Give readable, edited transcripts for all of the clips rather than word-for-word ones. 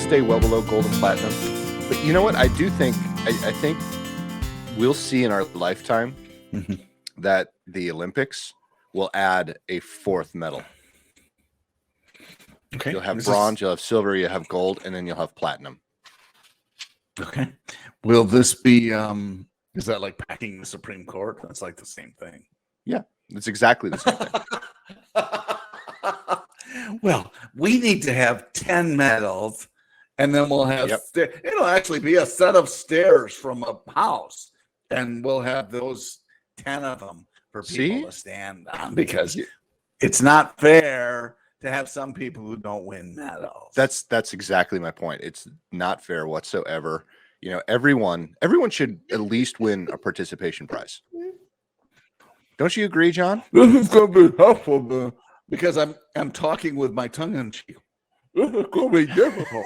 stay well below gold and platinum. But you know what? I do think, I think we'll see in our lifetime that the Olympics will add a fourth medal. Okay. You'll have bronze, you'll have silver, you'll have gold, and then you'll have platinum. Okay. Will this be, is that like packing the Supreme Court? That's like the same thing. Yeah, it's exactly the same thing. Well, we need to have 10 medals, and then we'll have, it'll actually be a set of stairs from a house, and we'll have those 10 of them for people to stand on, because it's not fair to have some people who don't win medals. That's exactly my point. It's not fair whatsoever. You know, everyone should at least win a participation prize. Don't you agree, John? This is going to be helpful because I'm talking with my tongue in cheek. This is going to be difficult.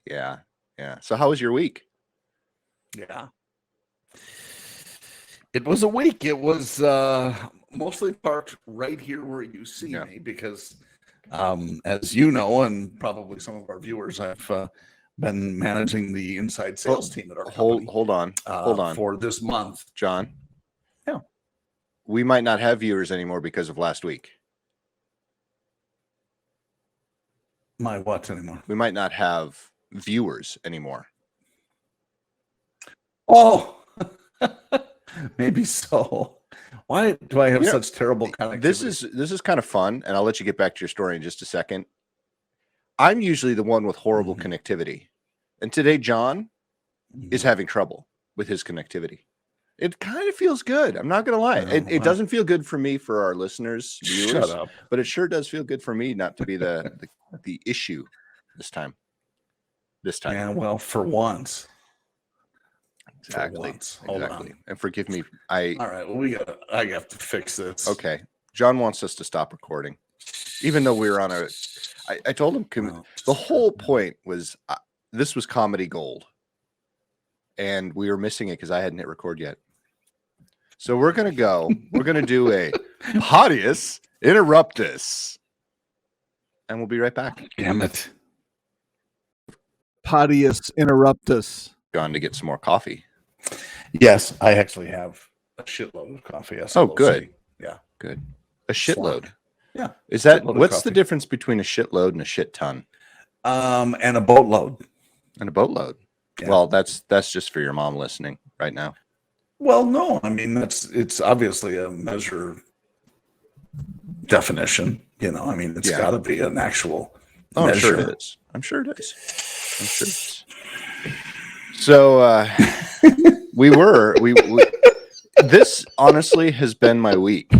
Yeah. So how was your week? Yeah. It was a week. It was mostly parked right here where you see me because, as you know, and probably some of our viewers, I've been managing the inside sales team at our company. Hold on. For this month. John. Yeah. We might not have viewers anymore because of last week. My what anymore? We might not have viewers anymore. Oh, maybe so. Why do I have such terrible connectivity? This is kind of fun, and I'll let you get back to your story in just a second. I'm usually the one with horrible connectivity, and today John is having trouble with his connectivity. It kind of feels good. I'm not going to lie. It doesn't feel good for me, for our listeners, viewers. Shut up. But it sure does feel good for me not to be the issue this time. Yeah, well, for once. Exactly. Hold on. And forgive me. All right. Well, I have to fix this. Okay. John wants us to stop recording, even though we were on a. I told him the whole point was this was comedy gold, and we were missing it because I hadn't hit record yet. So we're gonna go. We're gonna do a PoddiMouths Interruptus, and we'll be right back. Damn it. PoddiMouths Interruptus. Gone to get some more coffee. Yes, I actually have a shitload of coffee. Oh, good. Yeah, good. A shitload. Yeah. Is that what's the difference between a shitload and a shit ton? And a boatload. And a boatload. Yeah. Well, that's just for your mom listening right now. Well, no, I mean it's obviously a measure definition. You know, I mean it's got to be an actual. Oh, I'm sure it is. I'm sure it is. So we this honestly has been my week,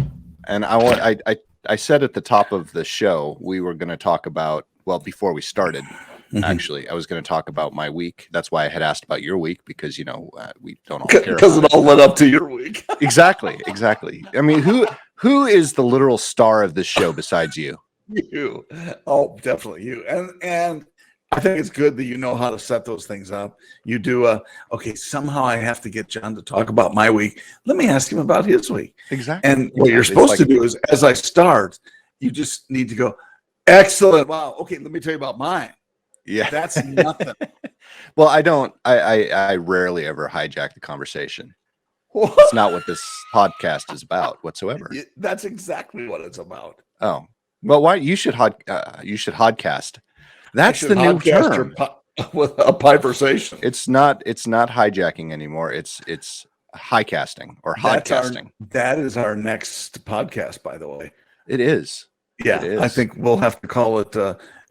and I said at the top of the show we were going to talk about, well, before we started, actually, I was going to talk about my week. That's why I had asked about your week, because we don't all care because it all led up to your week. Exactly. I mean, who is the literal star of this show besides you? You. Oh, definitely you. And I think it's good that you know how to set those things up. You do okay, somehow I have to get John to talk about my week. Let me ask him about his week. Exactly. And what you're supposed to do is, as I start, you just need to go, excellent. Wow. Okay, let me tell you about mine. Yeah. That's nothing. Well, I rarely ever hijack the conversation. It's not what this podcast is about whatsoever. That's exactly what it's about. Oh. Well, why you should hodcast. That's the new term. With a pipersation. It's not hijacking anymore. It's high casting or hodcasting. That is our next podcast, by the way. It is. Yeah, it is. I think we'll have to call it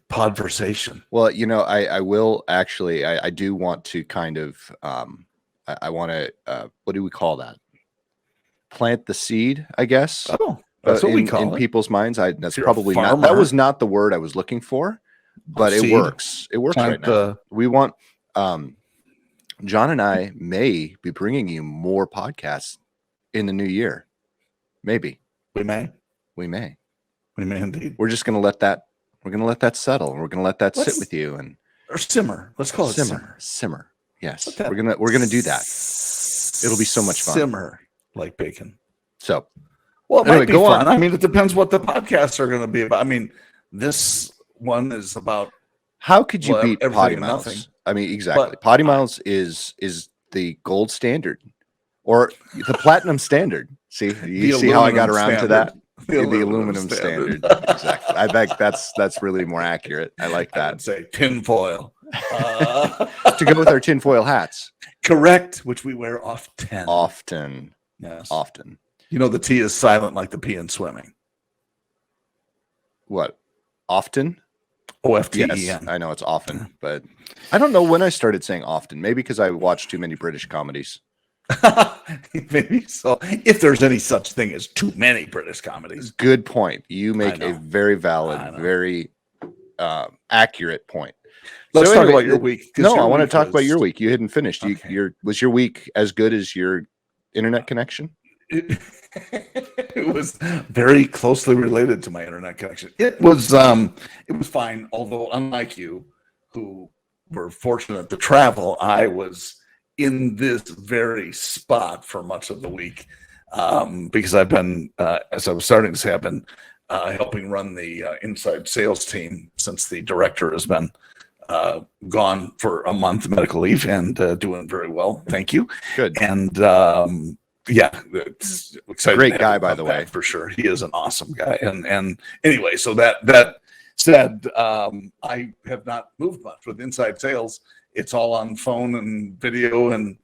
podversation. Well, I will actually. I do want to kind of. I want to. What do we call that? Plant the seed, I guess. Oh, that's what we call it in people's minds. That's probably not. That was not the word I was looking for. But it works. It works right now. We want John and I may be bringing you more podcasts in the new year. Maybe. We may indeed. We're just going to let that. We're going to let that settle. We're going to let that sit with you or simmer. Let's call it simmer. Yes. We're going to do that. It'll be so much fun. Simmer like bacon. So, well, it might be fun. I mean, it depends what the podcasts are going to be about. I mean, this one is about How could you beat everything and nothing. PoddiMouths? I mean, exactly. But PoddiMouths is the gold standard or the platinum standard. See, you see how I got around to that? The aluminum standard. Exactly. I think that's really more accurate. I like I that. would say tinfoil. To go with our tinfoil hats. Correct, which we wear often. Often. Yes. Often. You know, the T is silent like the P in swimming. What? Often? OFTEN. Yes, I know it's often, but I don't know when I started saying often. Maybe because I watched too many British comedies. Maybe so. If there's any such thing as too many British comedies. Good point. You make a very valid, very accurate point. Let's talk about your week. No, I want to talk about your week. You hadn't finished. Okay. Was your week as good as your internet connection? It was very closely related to my internet connection. It was fine. Although, unlike you, who were fortunate to travel, I was in this very spot for much of the week because I've been, as I was starting to say, I've been helping run the inside sales team since the director has been gone for a month medical leave and doing very well. Thank you. Good. And yeah, it's excited. Great guy, by the way, for sure. He is an awesome guy. And anyway, so that said, I have not moved much with inside sales. It's all on phone and video and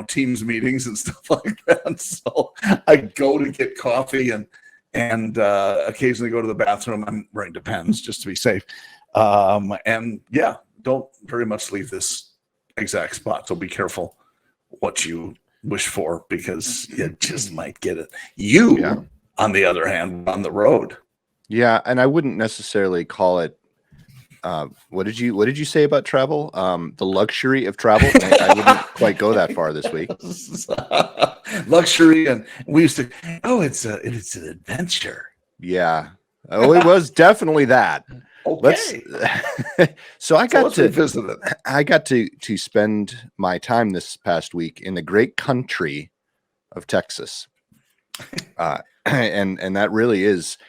Teams meetings and stuff like that. So I go to get coffee and occasionally go to the bathroom. I'm wearing Depends just to be safe. And yeah, don't very much leave this exact spot. So be careful what you wish for because you just might get it. On the other hand, on the road. Yeah, and I wouldn't necessarily call it. What did you say about travel? The luxury of travel. I wouldn't quite go that far this week. Luxury, and we used to. Oh, it's an adventure. Yeah. Oh, it was definitely that. Okay. So I got to visit it. I got to spend my time this past week in the great country of Texas, and that really is.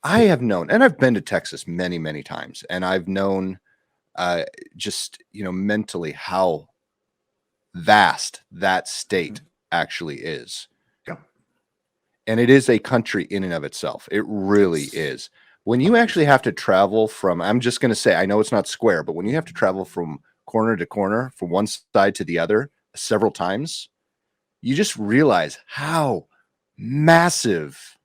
I have known, and I've been to Texas many, many times, and I've known just mentally how vast that state actually is. Yeah. And it is a country in and of itself. It really is. When you actually have to travel from, I'm just going to say, I know it's not square, but when you have to travel from corner to corner, from one side to the other several times, you just realize how massive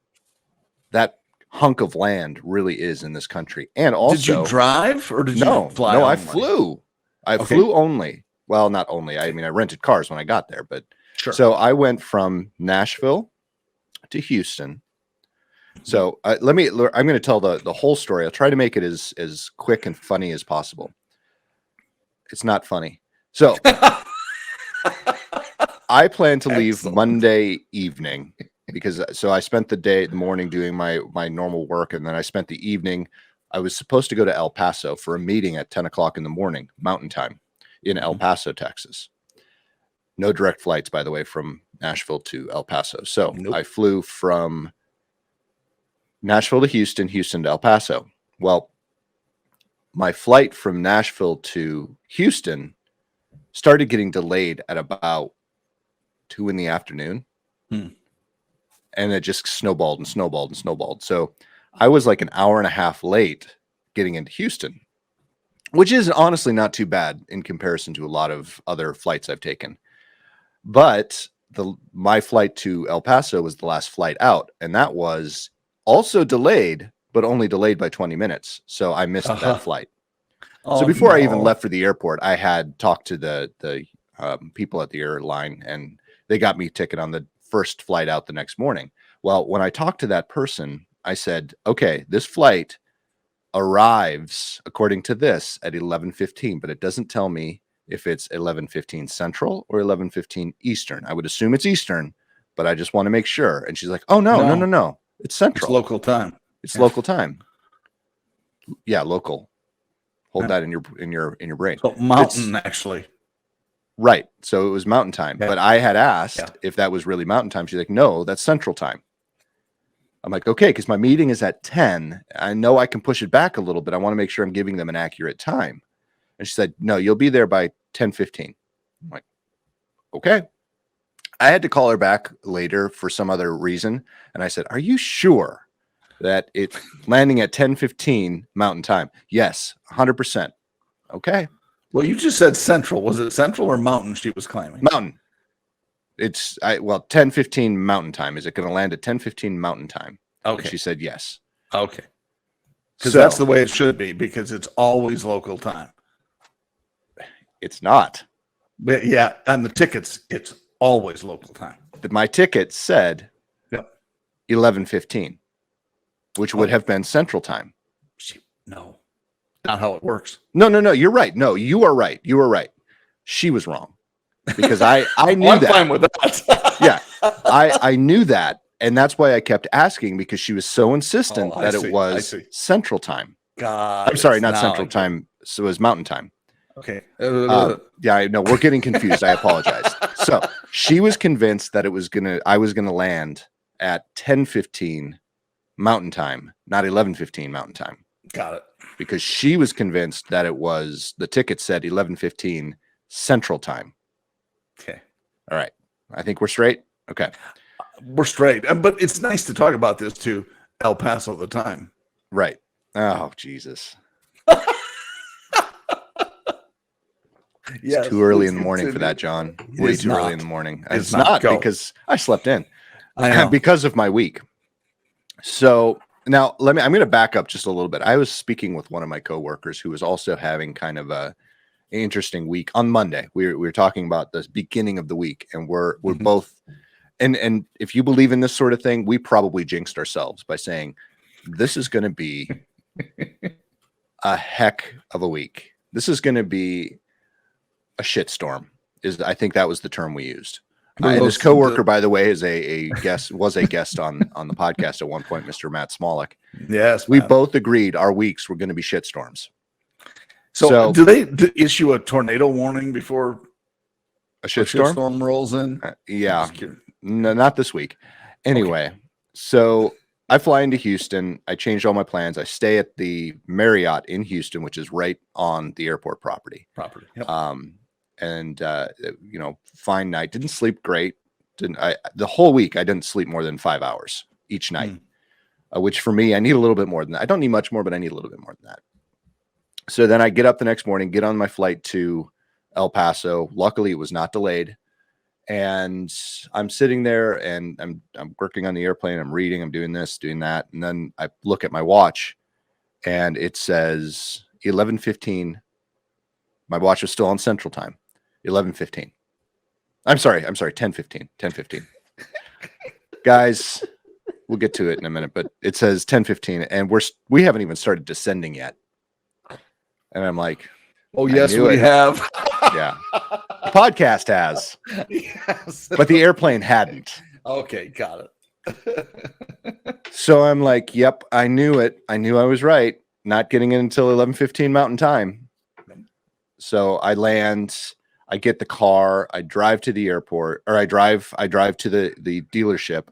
that hunk of land really is in this country. And also, did you drive or did you fly? No, I flew. I flew only. Well, not only. I mean, I rented cars when I got there, but sure. So I went from Nashville to Houston. So I'm going to tell the whole story. I'll try to make it as quick and funny as possible. It's not funny. So I plan to leave Monday evening because I spent the morning doing my normal work. And then I spent the evening. I was supposed to go to El Paso for a meeting at 10 o'clock in the morning, Mountain Time in El Paso, Texas. No direct flights, by the way, from Nashville to El Paso. So I flew from Nashville to Houston, Houston to El Paso. Well, my flight from Nashville to Houston started getting delayed at about 2 p.m. And it just snowballed and snowballed and snowballed. So I was like an hour and a half late getting into Houston, which is honestly not too bad in comparison to a lot of other flights I've taken. But my flight to El Paso was the last flight out, and that was also delayed, but only delayed by 20 minutes. So I missed that flight. So before I even left for the airport, I had talked to the people at the airline, and they got me a ticket on the first flight out the next morning. Well, when I talked to that person, I said, okay, this flight arrives according to this at 11:15, but it doesn't tell me if it's 11:15 Central or 11:15 Eastern. I would assume it's Eastern, but I just want to make sure. And she's like, oh, no. It's Central. It's local time. It's local time. Yeah, local. Hold that in your brain. So mountain, actually. Right. So it was mountain time. Yeah. But I had asked if that was really mountain time. She's like, no, that's Central time. I'm like, okay, because my meeting is at 10. I know I can push it back a little bit. I want to make sure I'm giving them an accurate time. And she said, no, you'll be there by 10:15. I'm like, okay. I had to call her back later for some other reason. And I said, are you sure that it's landing at 10:15 Mountain Time? Yes, 100%. Okay. Well, you just said Central. Was it Central or Mountain she was claiming? Mountain. It's 10:15 Mountain Time. Is it going to land at 10:15 Mountain Time? Okay. And she said yes. Okay. Because So, that's the way it should be, because it's always local time. it's not. But yeah, on the tickets, it's always local time. My ticket said 11:15, which would have been Central Time. No, not how it works. No. You're right. No, you are right. You are right. She was wrong because I knew I'm that. fine with that. Yeah, I knew that, and that's why I kept asking, because she was so insistent that it was Central Time. God, I'm sorry, not Central Time. So it was Mountain Time. Okay. Yeah, I know, we're getting confused. I apologize. So she was convinced that I was gonna land at 10:15 Mountain Time, not 11:15 Mountain Time. Got it. Because she was convinced that the ticket said 11:15 Central Time. Okay. All right. I think we're straight. Okay. We're straight. But it's nice to talk about this to El Paso at the time. Right. Oh, Jesus. It's too early in the morning for that, John. Way too early in the morning. It's not because I slept in because of my week. So now I'm going to back up just a little bit. I was speaking with one of my coworkers who was also having kind of an interesting week on Monday. We were talking about the beginning of the week, and we're both, and if you believe in this sort of thing, we probably jinxed ourselves by saying this is going to be a heck of a week. This is going to be a shitstorm. I think that was the term we used. And this coworker, by the way, is a guest was a guest on the podcast at one point, Mr. Matt Smolik. Yes, we both agreed our weeks were going to be shitstorms. So do they issue a tornado warning before a shitstorm rolls in? Yeah, no, not this week. Anyway, So I fly into Houston. I changed all my plans. I stay at the Marriott in Houston, which is right on the airport property. Yep. You know, fine night. Didn't sleep great. The whole week I didn't sleep more than 5 hours each night, which for me, I need a little bit more than that. I don't need much more, but I need a little bit more than that. So then I get up the next morning, get on my flight to El Paso. Luckily, it was not delayed. And I'm sitting there and I'm working on the airplane. I'm reading, I'm doing this, doing that. And then I look at my watch and it says 11:15. My watch was still on Central Time. 11:15. I'm sorry, 10:15. 10:15. Guys, we'll get to it in a minute, but it says 10:15 and we haven't even started descending yet. And I'm like, oh yes, we have. Yeah. The podcast has. Yes. But the airplane hadn't. Okay, got it. So I'm like, yep, I knew it. I knew I was right. Not getting in until 11:15 Mountain Time. So I land, I get the car, I drive to the airport, or I drive to the dealership.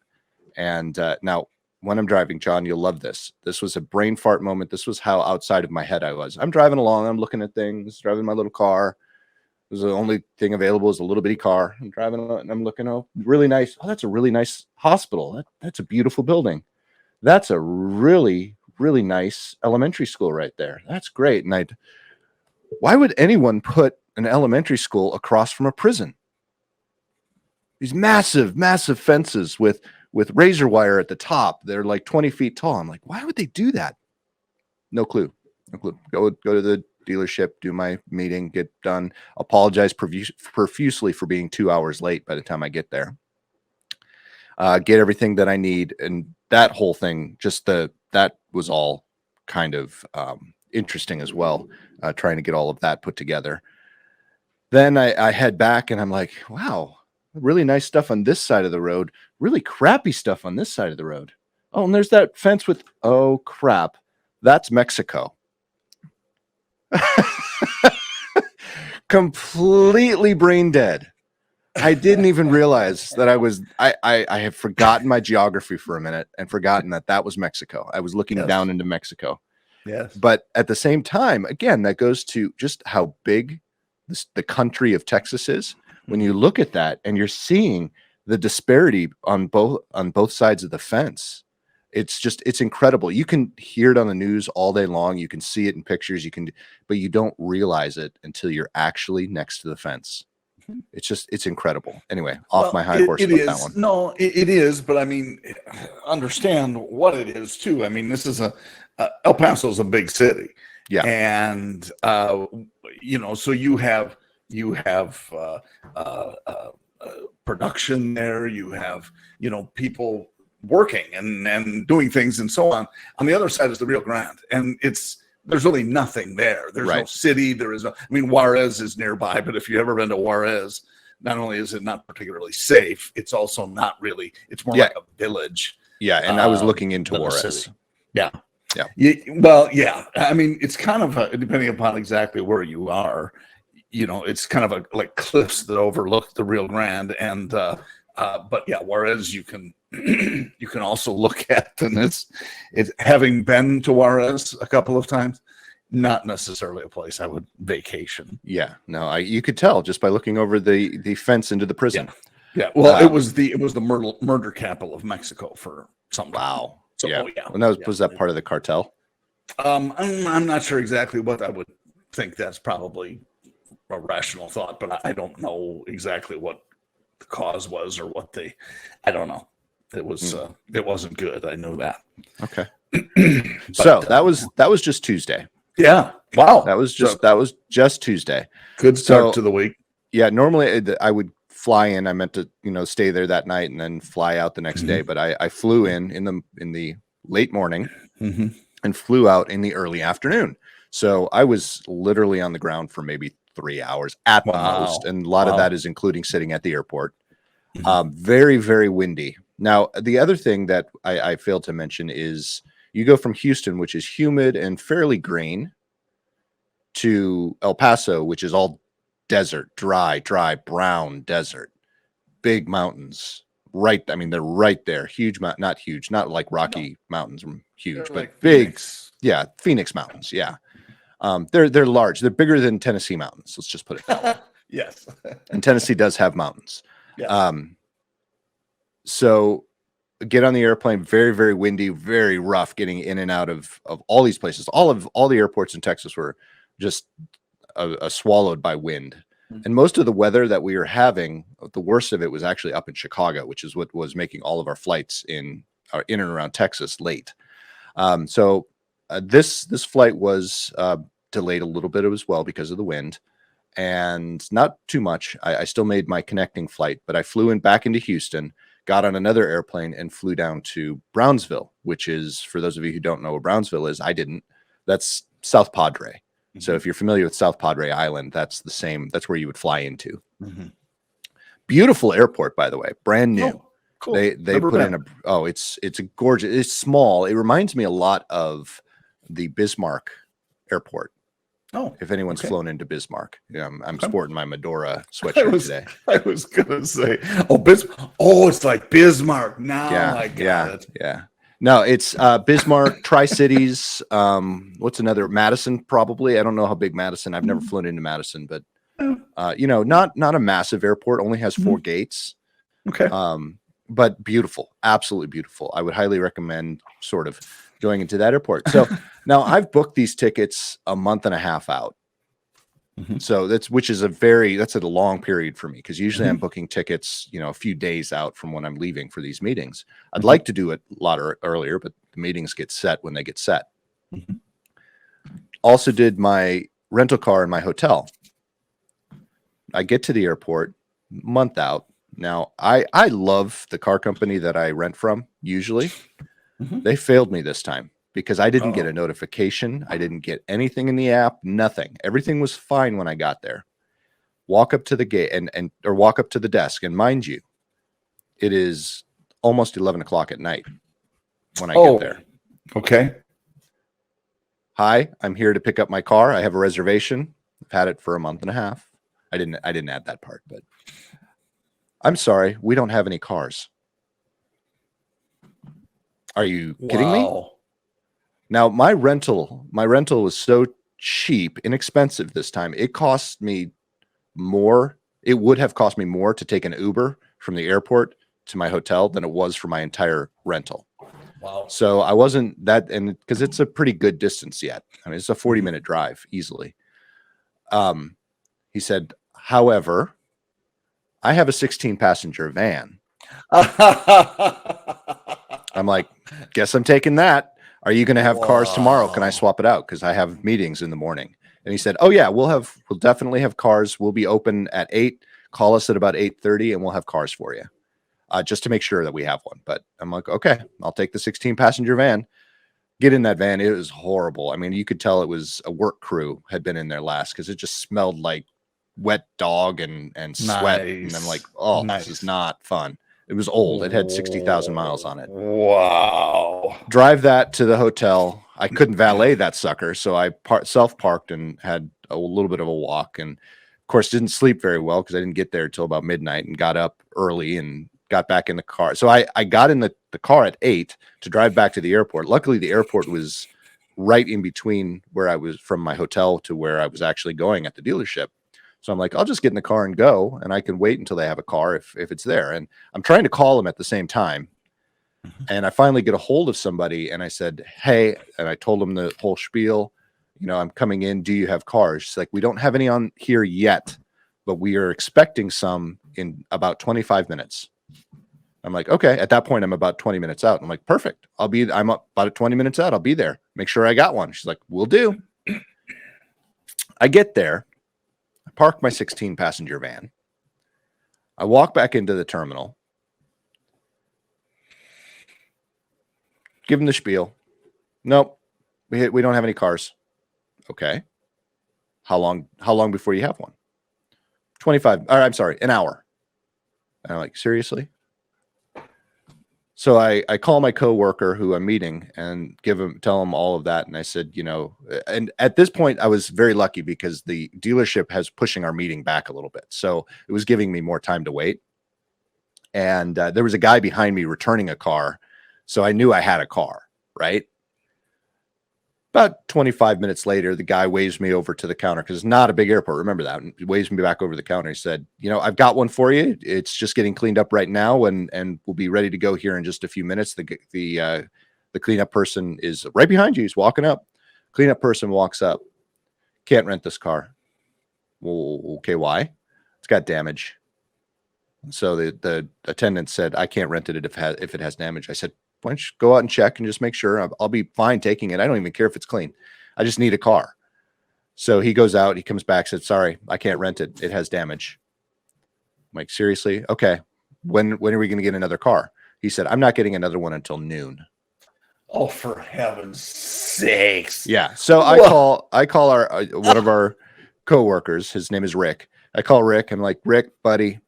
And now when I'm driving, John, you'll love this. This was a brain fart moment. This was how outside of my head I was. I'm driving along, I'm looking at things, driving my little car. It was the only thing available is a little bitty car. I'm driving and I'm looking, oh, really nice. Oh, that's a really nice hospital. That's a beautiful building. That's a really, really nice elementary school right there. That's great. And why would anyone put an elementary school across from a prison? These massive, massive fences with razor wire at the top. They're like 20 feet tall. I'm like, why would they do that? No clue. No clue. Go to the dealership, do my meeting, get done, apologize profusely for being 2 hours late by the time I get there. Get everything that I need. And that whole thing, that was all kind of interesting as well, trying to get all of that put together. Then I head back and I'm like, wow, really nice stuff on this side of the road, really crappy stuff on this side of the road. Oh, and there's that fence with, oh crap, that's Mexico. Completely brain dead. I didn't even realize that I had forgotten my geography for a minute and forgotten that was Mexico. I was looking down into Mexico. Yes. But at the same time, again, that goes to just how big the country of Texas is. When you look at that and you're seeing the disparity on both sides of the fence, it's incredible. You can hear it on the news all day long. You can see it in pictures. But you don't realize it until you're actually next to the fence. It's incredible. Anyway, off my high horse about that one. No, it is, but I mean, understand what it is too. I mean, this is El Paso is a big city. Yeah. And so you have production there, you have people working and doing things and so on. On the other side is the Rio Grande, and there's really nothing there. There's no city. There is no, I mean, Juarez is nearby, but if you've ever been to Juarez, not only is it not particularly safe, it's also not really, it's more like a village. Yeah. And I was looking into Juarez. Yeah. Yeah. Well, yeah. I mean, it's kind of depending upon exactly where you are, it's kind of like cliffs that overlook the Rio Grande, and but yeah, Juarez you can also look at, and it's having been to Juarez a couple of times, not necessarily a place I would vacation. Yeah, no, you could tell just by looking over the fence into the prison. Yeah. Well, it was the murder capital of Mexico for some. Wow. So, yeah. And was that part of the cartel? I'm not sure exactly what I would think. That's probably a rational thought, but I don't know exactly what the cause was or I don't know. It was it wasn't good. I know that. Okay. So that was just Tuesday. Yeah. Wow. That was just Tuesday. Good start to the week. Yeah. Normally I would fly in. I meant to, stay there that night and then fly out the next day. But I flew in the late morning and flew out in the early afternoon. So I was literally on the ground for maybe 3 hours at the most. And a lot of that is including sitting at the airport. Very, very windy. Now, the other thing that I failed to mention is you go from Houston, which is humid and fairly green, to El Paso, which is all desert, dry, brown desert, big mountains. Right. I mean, they're right there. Huge, not huge, not like Rocky Mountains, huge, but like big. Phoenix. Yeah. Phoenix Mountains. Yeah. They're large. They're bigger than Tennessee mountains. Let's just put it that way. Yes. And Tennessee does have mountains. Yeah. So get on the airplane, very, very windy, very rough getting in and out of all these places. All the airports in Texas were just swallowed by wind. And most of the weather that we were having, the worst of it was actually up in Chicago, which is what was making all of our flights in and around Texas late. So this flight was delayed a little bit as well because of the wind, and not too much. I still made my connecting flight, but I flew back into Houston, got on another airplane, and flew down to Brownsville, which is, for those of you who don't know what Brownsville is, I didn't. That's South Padre. So if you're familiar with South Padre Island, that's the same. That's where you would fly into. Beautiful airport, by the way, brand new. Oh, cool. They put in it's a gorgeous. It's small. It reminds me a lot of the Bismarck Airport. Oh, if anyone's flown into Bismarck, I'm sporting my Medora sweatshirt today. I was gonna say, it's like Bismarck now. Yeah. No, it's Bismarck, Tri-Cities. What's another? Madison, probably. I don't know how big Madison. I've never flown into Madison, but not a massive airport. Only has 4 gates. Okay. But beautiful, absolutely beautiful. I would highly recommend sort of going into that airport. So now I've booked these tickets a month and a half out. So that's a long period for me, because usually I'm booking tickets, a few days out from when I'm leaving for these meetings. I'd like to do it a lot earlier, but the meetings get set when they get set. Also did my rental car in my hotel. I get to the airport month out. Now I love the car company that I rent from. Usually they failed me this time, because I didn't get a notification. I didn't get anything in the app, nothing. Everything was fine when I got there. Walk up to the gate or walk up to the desk. And mind you, it is almost 11 o'clock at night when I get there. Okay. Hi, I'm here to pick up my car. I have a reservation. I've had it for a month and a half. I didn't add that part, but I'm sorry, we don't have any cars. Are you kidding me? Now, my rental was so cheap, inexpensive this time. It cost me more. It would have cost me more to take an Uber from the airport to my hotel than it was for my entire rental. Wow. So I wasn't that, and because it's a pretty good distance yet. I mean, it's a 40-minute drive easily. He said, however, I have a 16-passenger van. I'm like, guess I'm taking that. Are you going to have cars tomorrow? Can I swap it out? Because I have meetings in the morning. And he said, oh yeah, we'll definitely have cars. We'll be open at 8. Call us at about 8:30 and we'll have cars for you. Just to make sure that we have one. But I'm like, okay, I'll take the 16-passenger van. Get in that van. It was horrible. I mean, you could tell it was a work crew had been in there last because it just smelled like wet dog and sweat. And I'm like, oh, this is not fun. It was old. It had 60,000 miles on it. Wow. Drive that to the hotel. I couldn't valet that sucker, so I self-parked and had a little bit of a walk. And of course, didn't sleep very well because I didn't get there till about midnight and got up early and got back in the car. So I got in the car at 8 to drive back to the airport. Luckily, the airport was right in between where I was from my hotel to where I was actually going at the dealership. So I'm like, I'll just get in the car and go, and I can wait until they have a car if it's there. And I'm trying to call them at the same time. And I finally get a hold of somebody, and I said, hey, and I told them the whole spiel. You know, I'm coming in. Do you have cars? She's like, we don't have any on here yet, but we are expecting some in about 25 minutes. I'm like, okay. At that point, I'm about 20 minutes out. I'm like, perfect. I'm up about 20 minutes out. I'll be there. Make sure I got one. She's like, we'll do. I get there. I park my 16-passenger van. I walk back into the terminal. Give them the spiel. Nope. We don't have any cars. Okay. How long before you have one? 25. Or I'm sorry, an hour. And I'm like, seriously? So I call my coworker who I'm meeting and tell him all of that. And I said, you know, and at this point I was very lucky because the dealership has pushing our meeting back a little bit. So it was giving me more time to wait. And there was a guy behind me returning a car. So I knew I had a car, right? About 25 minutes later, the guy waves me over to the counter because it's not a big airport. Remember that. And he waves me back over the counter. He said, you know, I've got one for you. It's just getting cleaned up right now and we'll be ready to go here in just a few minutes. The cleanup person is right behind you. He's walking up. Cleanup person walks up. Can't rent this car. Well, okay, why? It's got damage. So the attendant said, I can't rent it if it has damage. I said, why don't you go out and check and just make sure? I'll be fine taking it. I don't even care if it's clean. I just need a car. So he goes out, he comes back, said, sorry, I can't rent it. It has damage. I'm like, seriously? Okay. When are we going to get another car? He said, I'm not getting another one until noon. Oh, for heaven's sakes. Yeah. So I call our one of our coworkers. His name is Rick. I call Rick. I'm like, Rick, buddy,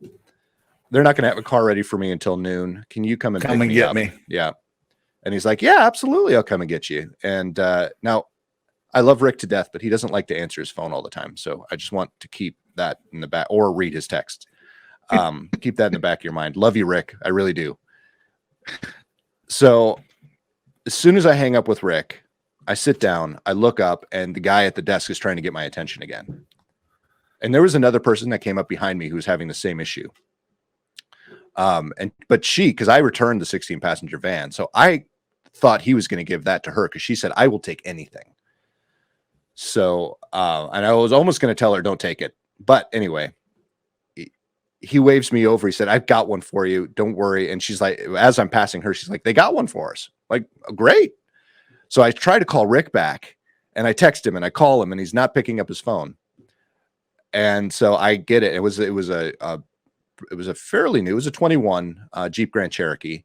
they're not going to have a car ready for me until noon. Can you come and get me? Yeah. And he's like, yeah, absolutely. I'll come and get you. And now I love Rick to death, but he doesn't like to answer his phone all the time. So I just want to keep that in the back or read his text. Keep that in the back of your mind. Love you, Rick. I really do. So as soon as I hang up with Rick, I sit down, I look up, and the guy at the desk is trying to get my attention again. And there was another person that came up behind me who was having the same issue. Because I returned the 16-passenger van, so I thought he was going to give that to her because she said, I will take anything. So, and I was almost going to tell her, don't take it. But anyway, he waves me over. He said, I've got one for you. Don't worry. And she's like, as I'm passing her, she's like, they got one for us. Like, great. So I try to call Rick back and I text him and I call him and he's not picking up his phone. And so I get it. It was a fairly new, it was a 21 Jeep Grand Cherokee,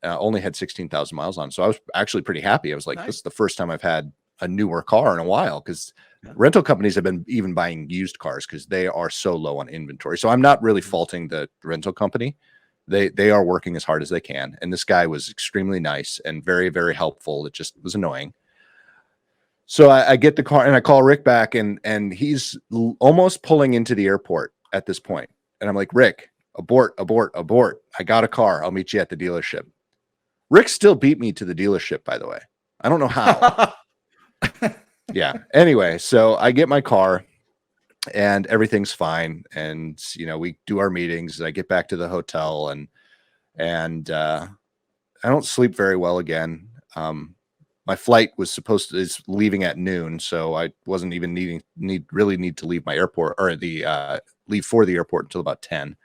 only had 16,000 miles on. So I was actually pretty happy. I was like, nice. This is the first time I've had a newer car in a while because rental companies have been even buying used cars because they are so low on inventory. So I'm not really faulting the rental company. They are working as hard as they can. And this guy was extremely nice and very, very helpful. It just was annoying. So I get the car and I call Rick back and he's almost pulling into the airport at this point. And I'm like, Rick, abort, abort, abort. I got a car. I'll meet you at the dealership. Rick still beat me to the dealership, by the way. I don't know how. Yeah. Anyway, so I get my car and everything's fine. And, we do our meetings. I get back to the hotel and I don't sleep very well again. My flight was is leaving at noon, so I wasn't even need to leave my airport or leave for the airport until about 10.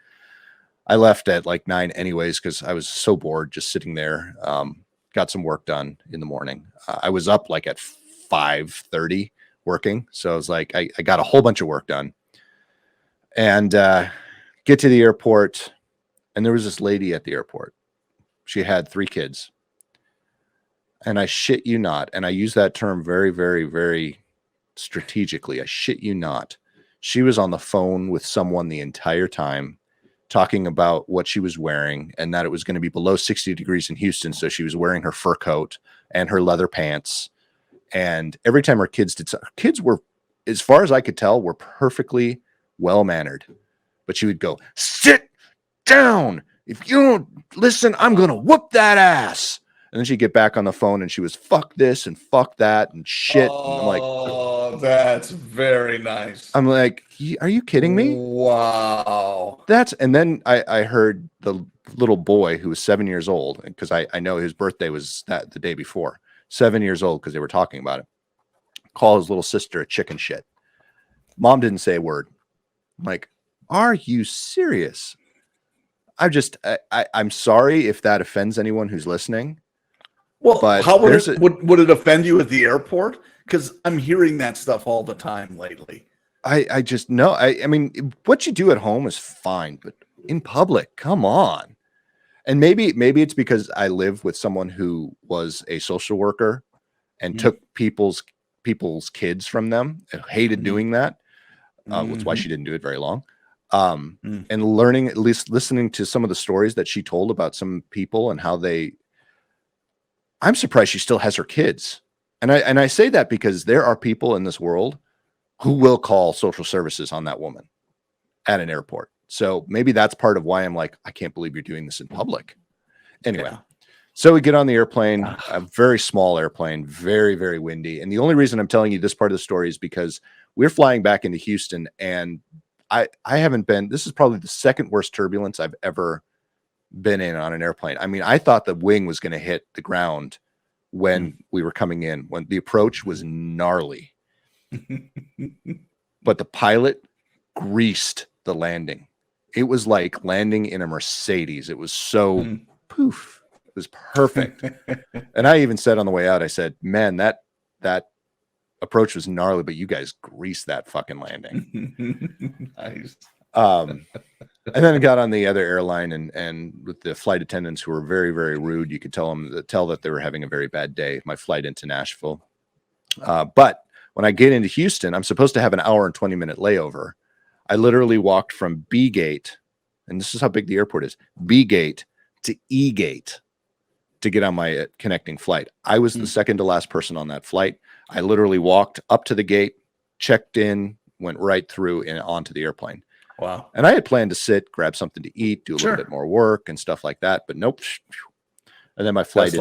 I left at like 9 anyways because I was so bored just sitting there. Got some work done in the morning. I was up like at 5:30 working, so I was like, I got a whole bunch of work done, and get to the airport, and there was this lady at the airport. She had 3 kids. And I shit you not, and I use that term very, very, very strategically. I shit you not. She was on the phone with someone the entire time talking about what she was wearing and that it was going to be below 60 degrees in Houston. So she was wearing her fur coat and her leather pants. And every time her kids were, as far as I could tell, were perfectly well-mannered. But she would go, sit down. If you don't listen, I'm going to whoop that ass. And then she'd get back on the phone and she was fuck this and fuck that and shit. Oh, and I'm like, that's very nice. I'm like, are you kidding me? Wow. And then I heard the little boy who was 7 years old, because I know his birthday was the day before, 7 years old, because they were talking about it, call his little sister a chicken shit. Mom didn't say a word. I'm like, are you serious? I'm sorry if that offends anyone who's listening. Well, but how would it offend you at the airport? Because I'm hearing that stuff all the time lately. I just know. I mean, what you do at home is fine, but in public, come on. And maybe it's because I live with someone who was a social worker and took people's kids from them and hated doing that. That's why she didn't do it very long. And learning, at least listening to some of the stories that she told about some people and how I'm surprised she still has her kids. And I say that because there are people in this world who will call social services on that woman at an airport. So maybe that's part of why I'm like, I can't believe you're doing this in public. Anyway, so we get on the airplane, a very small airplane, very, very windy. And the only reason I'm telling you this part of the story is because we're flying back into Houston, and I haven't been, this is probably the second worst turbulence I've ever been in on an airplane. I mean, I thought the wing was going to hit the ground when we were coming in, when the approach was gnarly. But the pilot greased the landing. It was like landing in a Mercedes. It was so poof. It was perfect. And I even said on the way out, I said, man, that approach was gnarly, but you guys greased that fucking landing. Nice. And then I got on the other airline and with the flight attendants who were very, very rude. You could tell that they were having a very bad day. My flight into Nashville. But when I get into Houston, I'm supposed to have an hour and 20-minute layover. I literally walked from B gate, and this is how big the airport is, B gate to E gate to get on my connecting flight. I was the second to last person on that flight. I literally walked up to the gate, checked in, went right through and onto the airplane. Wow. And I had planned to sit, grab something to eat, do a little bit more work and stuff like that, but nope. And then my flight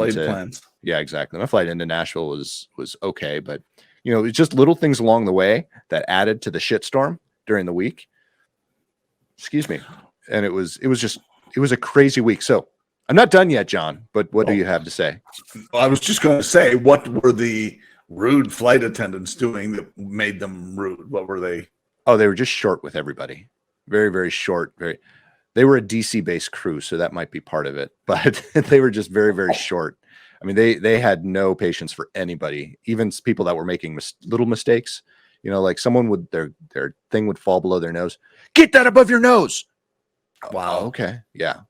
yeah, exactly. My flight into Nashville was okay, but it's just little things along the way that added to the shitstorm during the week. Excuse me. And it was a crazy week. So I'm not done yet, John, but what do you have to say? I was just going to say, what were the rude flight attendants doing that made them rude? What were they? Oh, they were just short with everybody. Very, very short. They were a DC based crew, so that might be part of it, but they were just very, very short. I mean, they had no patience for anybody, even people that were making little mistakes. Like someone would, their thing would fall below their nose. Get that above your nose. Wow. Oh, okay. Yeah.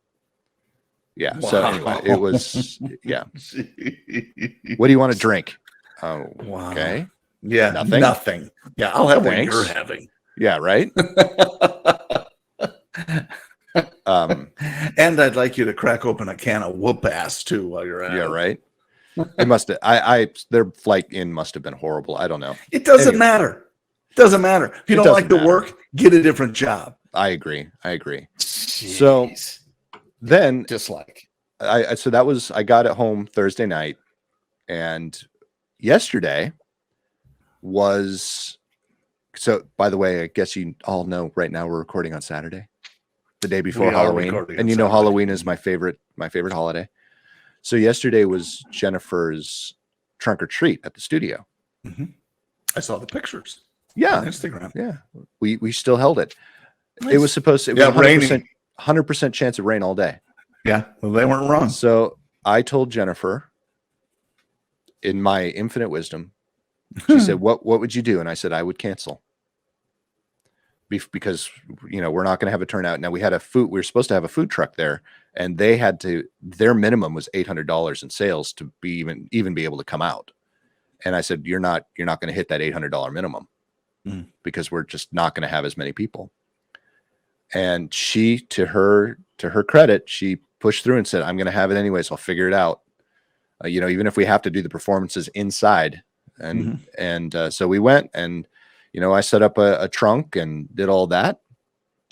Yeah. Wow. So anyway, it was, yeah. What do you want to drink? Oh, wow. Okay. Yeah. Nothing. Yeah. I'll have what you're having. Yeah. Right. And I'd like you to crack open a can of whoop ass too while you're at it. Yeah. Right. It must have, their flight in must have been horrible. I don't know. It doesn't matter. It doesn't matter. If you don't like the work, get a different job. I agree. So then dislike. so that was, I got it home Thursday night, and yesterday was, so by the way, I guess you all know right now we're recording on Saturday, the day before Halloween, and you know, Halloween is my favorite holiday. So yesterday was Jennifer's trunk or treat at the studio. I saw the pictures. Yeah. On Instagram. Yeah. We still held it. Nice. It was supposed to, it was 100% chance of rain all day. Yeah. Well, they weren't wrong. So I told Jennifer, in my infinite wisdom, she said, what would you do? And I said, I would cancel. Because, you know, we're not going to have a turnout. Now we were supposed to have a food truck there, and they had to, their minimum was $800 in sales to be even be able to come out. And I said, you're not going to hit that $800 minimum because we're just not going to have as many people. And she, to her credit, she pushed through and said, I'm going to have it anyway, so I'll figure it out. You know, even if we have to do the performances inside. And so we went, and, you know, I set up a trunk and did all that.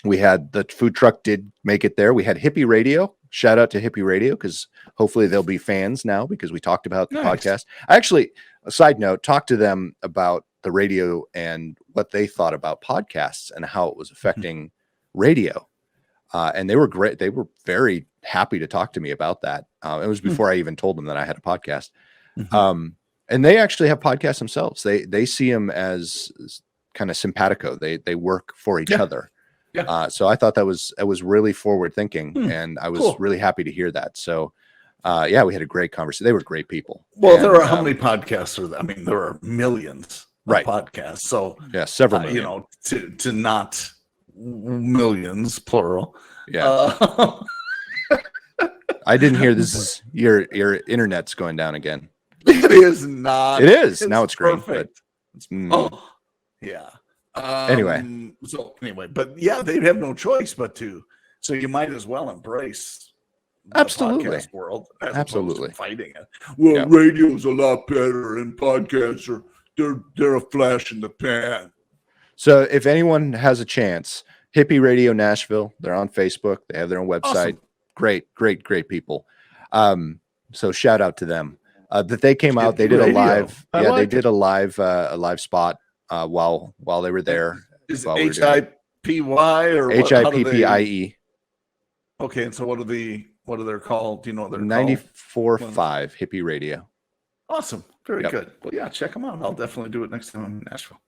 We had, the food truck did make it there. We had Hippie Radio. Shout out to Hippie Radio, because hopefully they'll be fans now, because we talked about the podcast. I actually, a side note, talked to them about the radio and what they thought about podcasts and how it was affecting radio. And they were great. They were very happy to talk to me about that. It was before I even told them that I had a podcast. And they actually have podcasts themselves. They see them as kind of simpatico. They work for each other. Yeah. So I thought it was really forward thinking, and I was really happy to hear that. So yeah, we had a great conversation. They were great people. Well, there are, how many podcasts are there? I mean, there are millions of podcasts. So yeah, several million. You know, to not millions, plural. Yeah. I didn't hear this. Is your internet's going down again. It is not. It is. Now it's great. Perfect. But yeah. Anyway. So anyway, but yeah, they'd have no choice but to. So you might as well embrace the absolutely podcast world. Absolutely fighting it. Well, radio's a lot better, and podcasts are they're a flash in the pan. So if anyone has a chance, Hippie Radio Nashville, they're on Facebook. They have their own website. Awesome. Great people. So shout out to them. That they came out, they did a live, they did a live spot while they were there. Is it HIPY or HIPPIE? Okay, and so what are they called? Do you know what they're 94.5 Hippie Radio. Awesome, very good. Well, yeah, check them out. I'll definitely do it next time I'm in Nashville.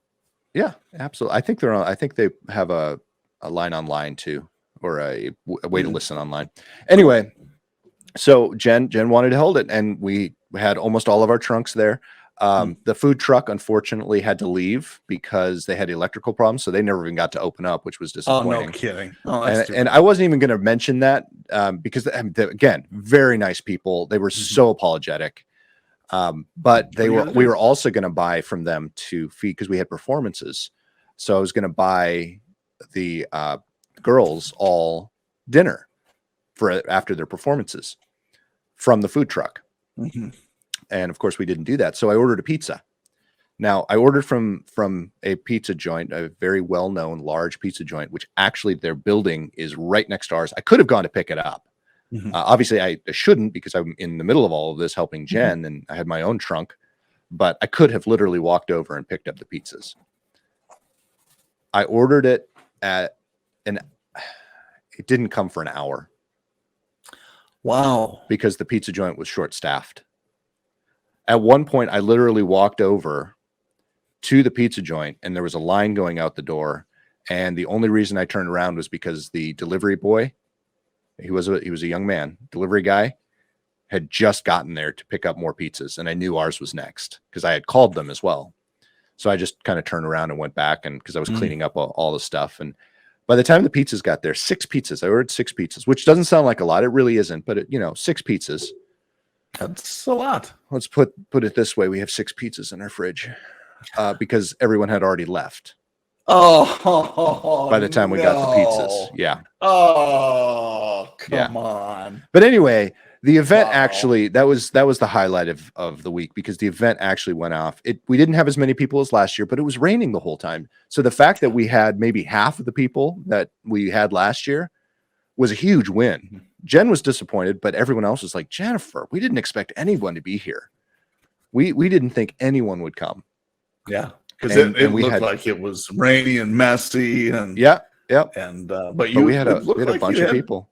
Yeah, absolutely. I think they're on. I think they have a line online too, or a way to listen online. Anyway, so Jen wanted to hold it, and we had almost all of our trunks there. The food truck unfortunately had to leave because they had electrical problems, so they never even got to open up, which was disappointing. Oh, no kidding. And I wasn't even going to mention that because again, very nice people. They were so apologetic. But we were also going to buy from them to feed, because we had performances. So I was going to buy the girls all dinner for after their performances from the food truck. And of course we didn't do that. So I ordered a pizza. Now I ordered from a pizza joint, a very well-known large pizza joint, which actually their building is right next to ours. I could have gone to pick it up. Obviously I shouldn't, because I'm in the middle of all of this helping Jen, and I had my own trunk, but I could have literally walked over and picked up the pizzas. I ordered it it didn't come for an hour. Wow. Because the pizza joint was short-staffed. At one point, I literally walked over to the pizza joint, and there was a line going out the door. And the only reason I turned around was because the delivery boy, he was a young man, delivery guy, had just gotten there to pick up more pizzas, and I knew ours was next because I had called them as well. So I just kind of turned around and went back, and because I was cleaning up all the stuff. And by the time the pizzas got there, 6 pizzas. I ordered 6 pizzas, which doesn't sound like a lot. It really isn't, but 6 pizzas. That's a lot. Let's put it this way: we have 6 pizzas in our fridge because everyone had already left. Oh, by the time we got the pizzas, yeah. Oh, come on. But anyway, the event actually that was the highlight of the week, because the event actually went off. We didn't have as many people as last year, but it was raining the whole time. So the fact that we had maybe half of the people that we had last year was a huge win. Jen was disappointed, but everyone else was like, Jennifer, we didn't expect anyone to be here. We didn't think anyone would come. Yeah, because And it we looked had- like it was rainy and messy, and Yep. but But you we had a it looked like bunch you of had people.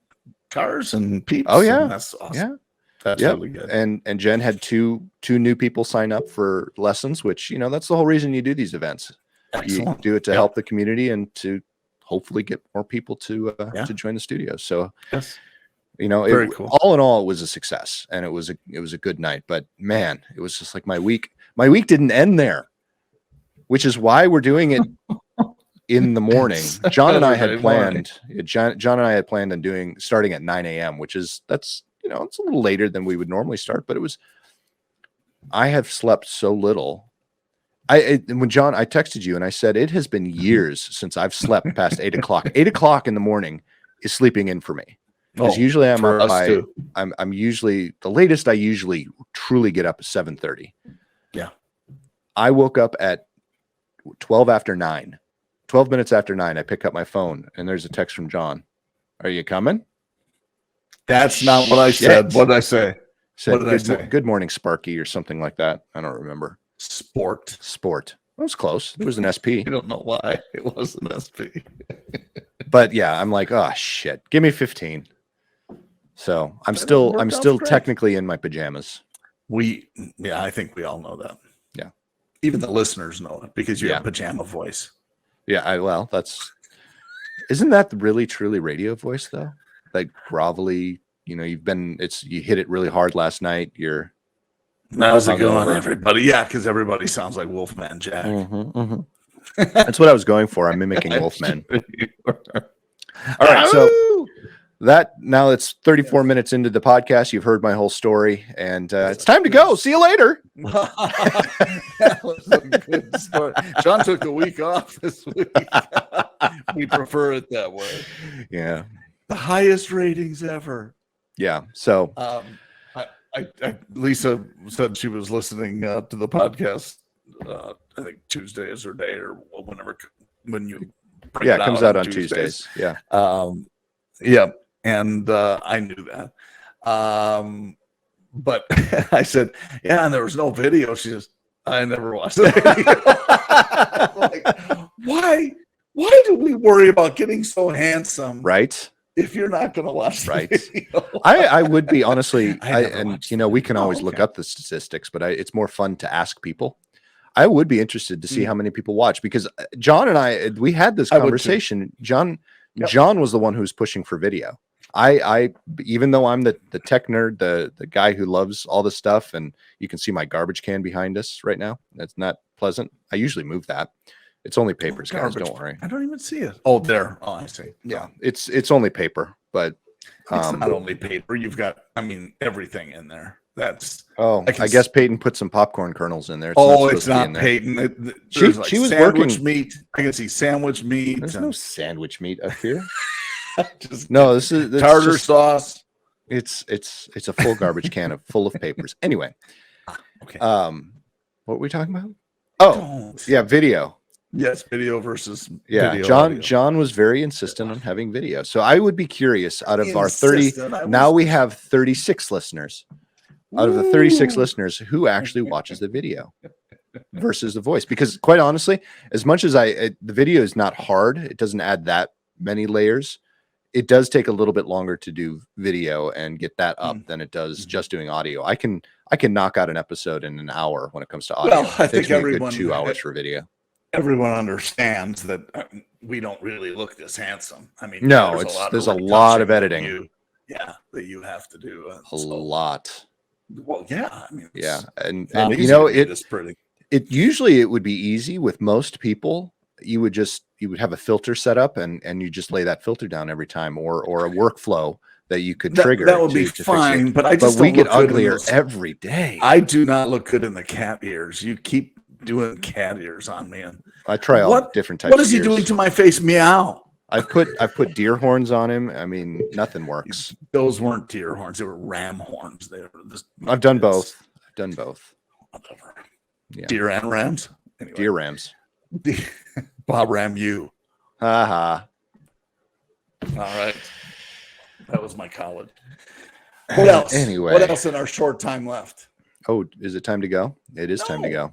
cars and peeps. Oh, yeah. and that's awesome. Yeah. That's Yep. really good. And Jen had two new people sign up for lessons, which, you know, that's the whole reason you do these events. Excellent. You do it to Yep. help the community and to hopefully get more people to join the studio. So, Yes. you know, Very cool. all in all, it was a success, and it was a good night. But man, it was just like my week didn't end there, which is why we're doing it in the morning. John and I had planned. John and I had planned on starting at 9 a.m., that's you know, it's a little later than we would normally start, but I have slept so little. When John, I texted you and I said, it has been years since I've slept past 8 o'clock. 8 o'clock in the morning is sleeping in for me. Because usually I'm up by, I'm usually, the latest I usually truly get up is 7:30. Yeah. I woke up at 12 minutes after 9. I pick up my phone and there's a text from John. Are you coming? That's not what I said. What did I say? Said, what did I say? Good morning, Sparky, or something like that. I don't remember. Sport. That was close. It was an SP. I don't know why it was an SP. But yeah, I'm like, oh shit, give me 15. So I'm still great. technically in my pajamas. I think we all know that. Yeah. Even the listeners know it because you Yeah. have pajama voice. Yeah, isn't that the really truly radio voice though? Like grovelly, you know, you hit it really hard last night. How's it going, hungover. everybody? Yeah, because everybody sounds like Wolfman Jack. That's what I was going for. I'm mimicking Wolfman. All right, so now it's 34 minutes into the podcast. You've heard my whole story, and it's time to go. See you later. That was a good story. John took a week off this week. We prefer it that way. Yeah. The highest ratings ever. Yeah. So Lisa said she was listening to the podcast. I think Tuesday is her day, or whenever when you bring it comes out on Tuesdays. Yeah. Yeah, and I knew that. But I said, yeah, and there was no video. She says, I never watched the video. Like, why do we worry about getting so handsome? Right. If you're not going to watch the video. I would be honestly, we can always okay. look up the statistics, but it's more fun to ask people. I would be interested to see how many people watch, because John and we had this conversation. John was the one who was pushing for video. I even though I'm the tech nerd, the guy who loves all this stuff, and you can see my garbage can behind us right now. That's not pleasant. I usually move that. It's only papers, guys. Don't worry. I don't even see it. Oh, there. Oh, I see. Yeah, it's only paper, but it's not only paper. You've got, everything in there. That's. Oh, I guess Peyton put some popcorn kernels in there. It's not Peyton. She was working meat. I can see sandwich meat. There's no sandwich meat up here. This is tartar sauce. It's a full garbage can full of papers. Anyway, okay. What were we talking about? Oh, yeah, video. Yes, video versus video. John was very insistent on having video. So I would be curious, out of our 30, now we have 36 listeners. Out of the 36 listeners, who actually watches the video versus the voice? Because quite honestly, as much as the video is not hard, it doesn't add that many layers. It does take a little bit longer to do video and get that up than it does just doing audio. I can knock out an episode in an hour when it comes to audio. Well, I think everyone 2 hours for video. Everyone understands that we don't really look this handsome. No, there's a lot of editing. That you have to do. A lot. Well, yeah. Yeah, and it usually it would be easy with most people. You would have a filter set up and you just lay that filter down every time, or a workflow that you could trigger. That would be fine, but we get uglier every day. I do not look good in the cat ears. You keep doing cat ears on me, and I try all different types. What is he doing to my face? Meow. I've put deer horns on him. Nothing works. Those weren't deer horns; they were ram horns. I've done both. Whatever. Yeah. Deer and rams. Anyway. Deer rams. Bob Ram you. Haha. All right. That was my college. What else? Anyway. What else in our short time left? Oh, is it time to go? It is time to go.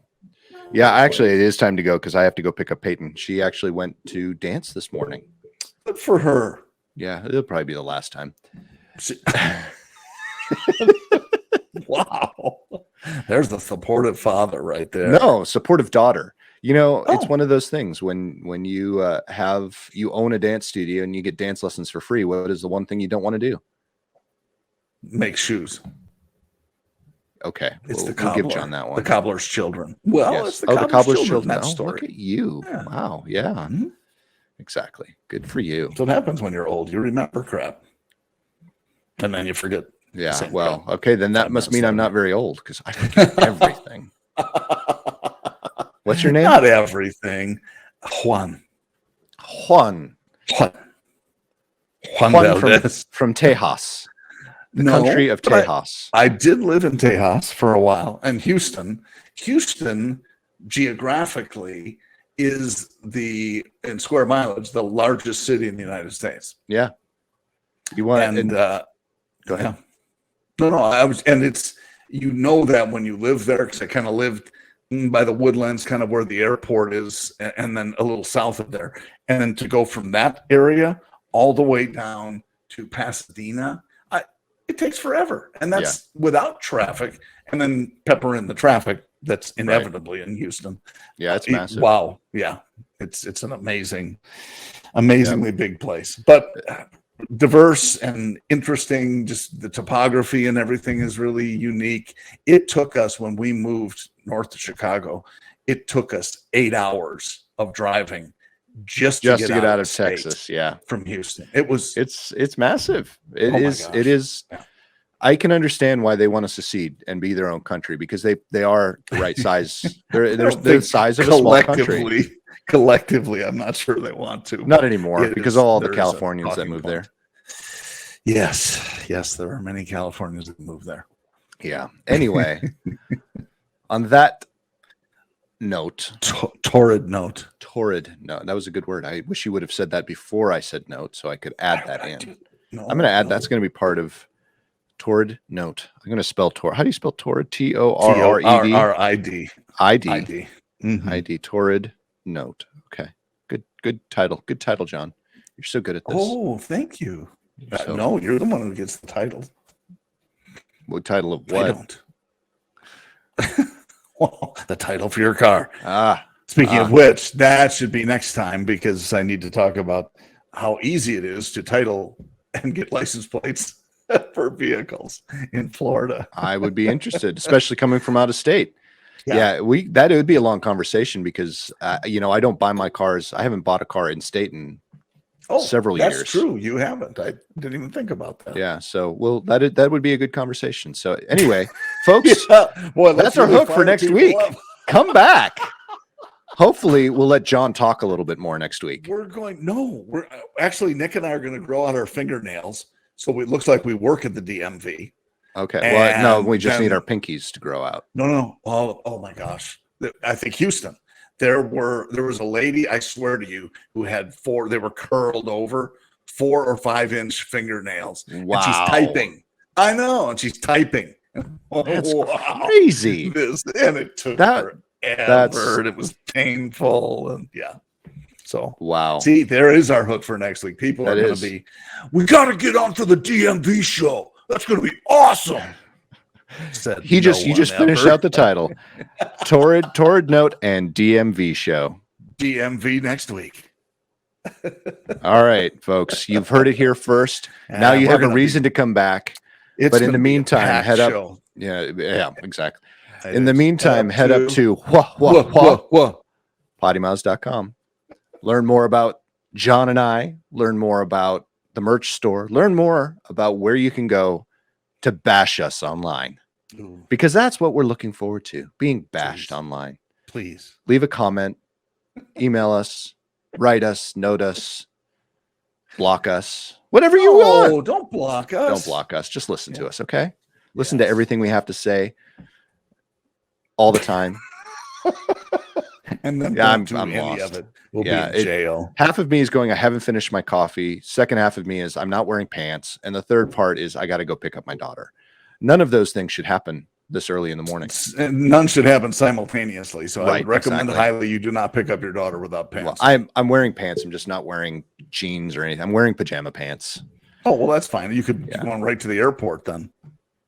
Yeah, actually, it is time to go because I have to go pick up Peyton. She actually went to dance this morning. Good for her. Yeah, it'll probably be the last time. Wow. There's the supportive father right there. No, supportive daughter. You know, it's one of those things when you you own a dance studio and you get dance lessons for free. What is the one thing you don't want to do? Make shoes. Okay, It's the we'll cobbler. give John that one. The cobbler's children. Well, Yes. it's the the cobbler's children. That Oh, story. look at you. Yeah. Wow. Yeah. Mhm. Exactly. Good for you. That's what happens when you're old. You remember crap. And then you forget. Yeah. Same Well, crap. okay, then that 5 must minutes mean I'm later. not very old because I forget everything. What's your name? Not everything. Juan. Juan. Juan Juan Valdez. from Tejas, the No, country of but Tejas. I did live in Tejas for a while, and Houston. Houston, geographically, is in square mileage the largest city in the United States. Yeah. You want And go ahead. yeah. No, I was, and it's that when you live there, because I kind of lived by the Woodlands, kind of where the airport is, and then a little south of there, and then to go from that area all the way down to Pasadena, it takes forever, and that's without traffic, and then pepper in the traffic that's inevitably in Houston. Yeah, it's massive. Wow, yeah, it's an amazingly big place, but diverse and interesting. Just the topography and everything is really unique. It took us, when we moved north to Chicago, it took us 8 hours of driving just to get out of Texas. Yeah, from Houston. It's massive. It Oh my is. gosh. It is. Yeah. I can understand why they want to secede and be their own country because they are the right size. They're the size of a small country. Collectively, I'm not sure they want to. Not anymore because all the there is a Californians that talking move point. there. Yes, there are many Californians that move there. Yeah. Anyway, on that note, Torrid note. Torrid. No, that was a good word. I wish you would have said that before I said note so I could add that in. No, I'm going to add that's going to be part of Torrid note. I'm going to spell Torrid. How do you spell Torrid? Torred. Torrid. ID. Mhm. ID. Torrid note. Okay. Good title. Good title, John. You're so good at this. Oh, thank you. So- No, you're the one who gets the title. What title of I what? don't. Well, the title for your car. Ah, Speaking of which, that should be next time because I need to talk about how easy it is to title and get license plates for vehicles in Florida. I would be interested, especially coming from out of state. Yeah. It would be a long conversation because I don't buy my cars. I haven't bought a car in state in several years. That's true. You haven't. I didn't even think about that. Yeah. So that would be a good conversation. So anyway, folks, Boy, that's our hook for next week. Come back. Hopefully we'll let John talk a little bit more next week. We're actually, Nick and I are going to grow out our fingernails. So it looks like we work at the DMV. Okay. Well, no, And we just then- need our pinkies to grow out. No. Oh my gosh. I think Houston. There was a lady, I swear to you, who had they were curled over 4 or 5 inch fingernails. Wow. And she's typing. I know. And she's typing. That's Wow. crazy. And it took That's- forever. And it was painful. And yeah. So Wow. see, there is our hook for next week. People are That going is. to be, we got to get on for the DMV show. That's going to be awesome. Said You just one finished ever. out the title. Torrid note and DMV show. DMV next week. All right, folks. You've heard it here first. Now you we're have a gonna reason to come back. It's But in gonna the be a meantime, packed head up. show. Yeah, exactly. It In the is. meantime, head up to PoddiMouths.com. Learn more about John and I. Learn more about the merch store. Learn more about where you can go to bash us online. Ooh, Because that's what we're looking forward to, being bashed Please. online. please. Leave a comment, email us, write us, note us, block us, whatever you want. Oh, don't block us. Don't block us. Just listen to Yeah. us, okay? Listen to Yes. everything we have to say all the time. And then Yeah, don't do I'm any lost. of it. We'll Yeah, be in jail. Half of me is going, I haven't finished my coffee. Second half of me is I'm not wearing pants. And the third part is I got to go pick up my daughter. None of those things should happen this early in the morning. And none should happen simultaneously. So I Right, would recommend exactly. highly you do not pick up your daughter without Well, pants. I'm wearing pants. I'm just not wearing jeans or anything. I'm wearing pajama pants. Oh, well, that's fine. You could Yeah. go right to the airport then.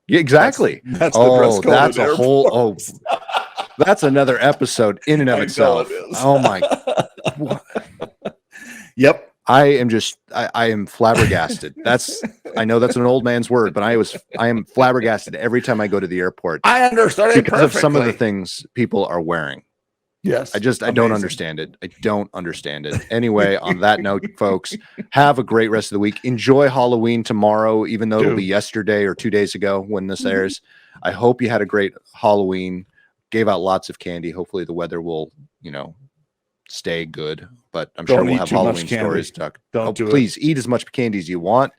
Yeah, exactly. That's the dress code. That's at a whole. Oh, airports. that's another episode in and of I know itself. it is. Oh my. Yep. I am flabbergasted. I know that's an old man's word, but I am flabbergasted every time I go to the airport I understand it because of some of the perfectly. things people are wearing. Yes. I don't Amazing. understand it. I don't understand it. Anyway, on that note, folks, have a great rest of the week. Enjoy Halloween tomorrow, even though it'll be yesterday or 2 days ago when this airs. I hope you had a great Halloween. Gave out lots of candy. Hopefully the weather will, stay good. But I'm sure we'll have Halloween stories. Please eat as much candy as you want.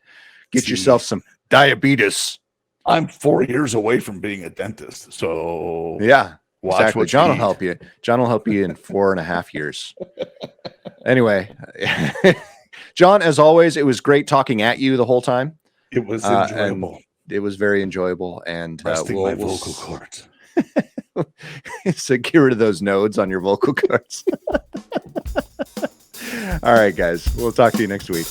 Get yourself some diabetes. I'm 4 years away from being a dentist. So yeah. watch Exactly. what John you will eat. help you. John will help you in 4.5 years. Anyway, John, as always, it was great talking at you the whole time. It was enjoyable. It was very enjoyable. And Resting my vocal cords. So get rid of those nodes on your vocal cords. All right, guys. We'll talk to you next week.